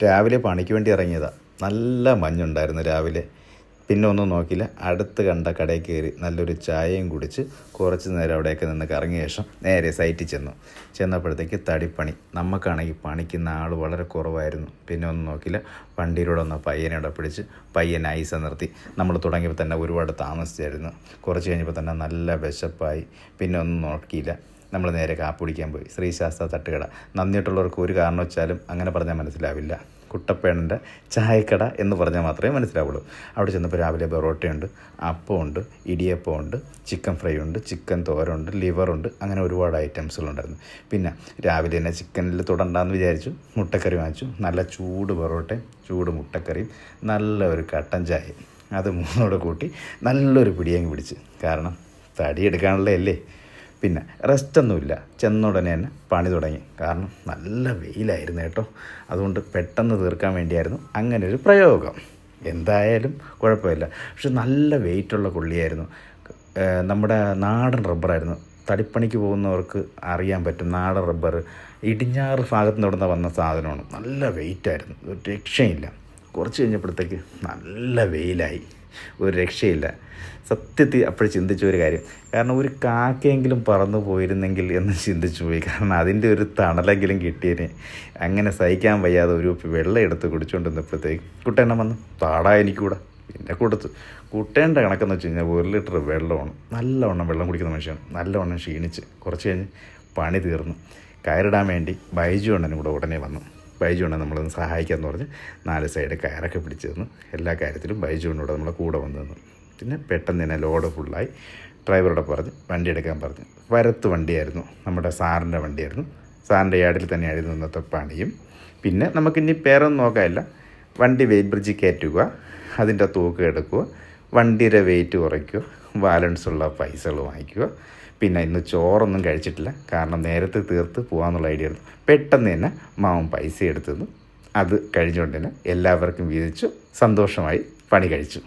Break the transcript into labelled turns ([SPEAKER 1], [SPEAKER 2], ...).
[SPEAKER 1] രാവിലെ പണിക്ക് വേണ്ടി ഇറങ്ങിയതാണ്. നല്ല മഞ്ഞുണ്ടായിരുന്നു രാവിലെ. പിന്നെ ഒന്നും നോക്കിയില്ല, അടുത്ത് കണ്ട കടയിൽ കയറി നല്ലൊരു ചായയും കുടിച്ച് കുറച്ച് നേരം അവിടെയൊക്കെ നിന്ന് കറങ്ങിയ ശേഷം നേരെ സൈറ്റിൽ ചെന്നപ്പോഴത്തേക്ക് തടിപ്പണി. നമുക്കാണെങ്കിൽ പണിക്കുന്ന ആൾ വളരെ കുറവായിരുന്നു. പിന്നെ ഒന്നും നോക്കിയില്ല, വണ്ടിയിലൂടെ ഒന്ന് പയ്യനോടെ പിടിച്ച് പയ്യൻ ഐസ നിർത്തി. നമ്മൾ തുടങ്ങിയപ്പോൾ തന്നെ ഒരുപാട് താമസിച്ചായിരുന്നു. കുറച്ച് കഴിഞ്ഞപ്പോൾ തന്നെ നല്ല വിശപ്പായി. പിന്നെ ഒന്നും നോക്കിയില്ല, നമ്മൾ നേരെ കാപ്പി കുടിക്കാൻ പോയി. ശ്രീശാസ്ത്ര തട്ടുകട. നന്ദിയിട്ടുള്ളവർക്ക് ഒരു കാരണവച്ചാലും അങ്ങനെ പറഞ്ഞാൽ മനസ്സിലാവില്ല. കുട്ടപ്പേണൻ്റെ ചായക്കട എന്ന് പറഞ്ഞാൽ മാത്രമേ മനസ്സിലാവുള്ളൂ. അവിടെ ചെന്നപ്പോൾ രാവിലെ പൊറോട്ടയുണ്ട്, അപ്പമുണ്ട്, ഇടിയപ്പമുണ്ട്, ചിക്കൻ ഫ്രൈ ഉണ്ട്, ചിക്കൻ തോരനുണ്ട്, ലിവറുണ്ട്, അങ്ങനെ ഒരുപാട് ഐറ്റംസുകളുണ്ടായിരുന്നു. പിന്നെ രാവിലെ തന്നെ ചിക്കനിൽ തുടണ്ടാന്ന് വിചാരിച്ചു. മുട്ടക്കറി വാങ്ങിച്ചു. നല്ല ചൂട് പൊറോട്ടയും ചൂട് മുട്ടക്കറിയും നല്ല ഒരു കട്ടൻ ചായയും. അത് മൂന്നോടെ കൂട്ടി നല്ലൊരു പിടിയങ്ങ് പിടിച്ച്. കാരണം തടിയെടുക്കാനുള്ളതല്ലേ. പിന്നെ റെസ്റ്റൊന്നുമില്ല. ചെന്നുടനെ തന്നെ പണി തുടങ്ങി. കാരണം നല്ല വെയിലായിരുന്നു കേട്ടോ. അതുകൊണ്ട് പെട്ടെന്ന് തീർക്കാൻ വേണ്ടിയായിരുന്നു അങ്ങനെ ഒരു പ്രയോഗം. എന്തായാലും കുഴപ്പമില്ല. പക്ഷെ നല്ല വെയിറ്റുള്ള കൊള്ളിയായിരുന്നു. നമ്മുടെ നാടൻ റബ്ബറായിരുന്നു. തടിപ്പണിക്ക് പോകുന്നവർക്ക് അറിയാൻ പറ്റും. നാടൻ റബ്ബർ ഇടിഞ്ഞാറ് ഭാഗത്ത് നിന്ന് വന്ന സാധനമാണ്. നല്ല വെയിറ്റായിരുന്നു, ഒരു രക്ഷയില്ല. കുറച്ച് കഴിഞ്ഞപ്പോഴത്തേക്ക് നല്ല വെയിലായി, ഒരു രക്ഷയില്ല. സത്യത്തിൽ അപ്പോഴും ചിന്തിച്ച ഒരു കാര്യം, കാരണം ഒരു കാക്കയെങ്കിലും പറന്നു പോയിരുന്നെങ്കിൽ എന്ന് ചിന്തിച്ചു പോയി. കാരണം അതിൻ്റെ ഒരു തണലെങ്കിലും കിട്ടിയതിന്. അങ്ങനെ സഹിക്കാൻ വയ്യാതെ ഒരു വെള്ളം എടുത്ത് കുടിച്ചുകൊണ്ടിരുന്നപ്പോഴത്തേക്ക് കുട്ടേണ്ണം വന്ന് താടാ എനിക്കൂടെ. പിന്നെ കൊടുത്തു. കുട്ടേണ്ട കണക്കെന്ന് വെച്ച് കഴിഞ്ഞാൽ 1 ലിറ്റർ വെള്ളമാണ്. നല്ലവണ്ണം വെള്ളം കുടിക്കുന്ന മനുഷ്യനാണ്. നല്ലവണ്ണം ക്ഷീണിച്ച് കുറച്ച് കഴിഞ്ഞ് പണി തീർന്നു. കയറിടാൻ വേണ്ടി ബൈജു അണ്ണനും കൂടെ ഉടനെ വന്നു. ബൈജു അണ്ണൻ നമ്മളൊന്ന് സഹായിക്കാമെന്ന് പറഞ്ഞ് 4 സൈഡ് കയറൊക്കെ പിടിച്ച് തന്നു. എല്ലാ കാര്യത്തിലും ബൈജു അണ്ണനോട് നമ്മളെ കൂടെ വന്നു തന്നു. പിന്നെ പെട്ടെന്ന് തന്നെ ലോഡ് ഫുള്ളായി. ഡ്രൈവറോടെ പറഞ്ഞ് വണ്ടി എടുക്കാൻ പറഞ്ഞു. വരത്ത് വണ്ടിയായിരുന്നു, നമ്മുടെ സാറിൻ്റെ വണ്ടിയായിരുന്നു. സാറിൻ്റെ യാർഡിൽ തന്നെയായിരുന്നു ഇന്നത്തെ പണിയും. പിന്നെ നമുക്കിനി പേരൊന്നും നോക്കാനില്ല. വണ്ടി വെയിറ്റ് ബ്രിഡ്ജിൽ കയറ്റുക, അതിൻ്റെ തൂക്കം എടുക്കുക, വണ്ടിയുടെ വെയിറ്റ് കുറയ്ക്കുക, ബാലൻസുള്ള പൈസകൾ വാങ്ങിക്കുക. പിന്നെ ഇന്ന് ചോറൊന്നും കഴിച്ചിട്ടില്ല, കാരണം നേരത്തെ തീർത്ത് പോകാമെന്നുള്ള ഐഡിയ എടുത്തു. പെട്ടെന്ന് തന്നെ മാവൻ പൈസ എടുത്തു. അത് കഴിഞ്ഞുകൊണ്ട് തന്നെ എല്ലാവർക്കും വീതിച്ചു സന്തോഷമായി പണി കഴിച്ചു.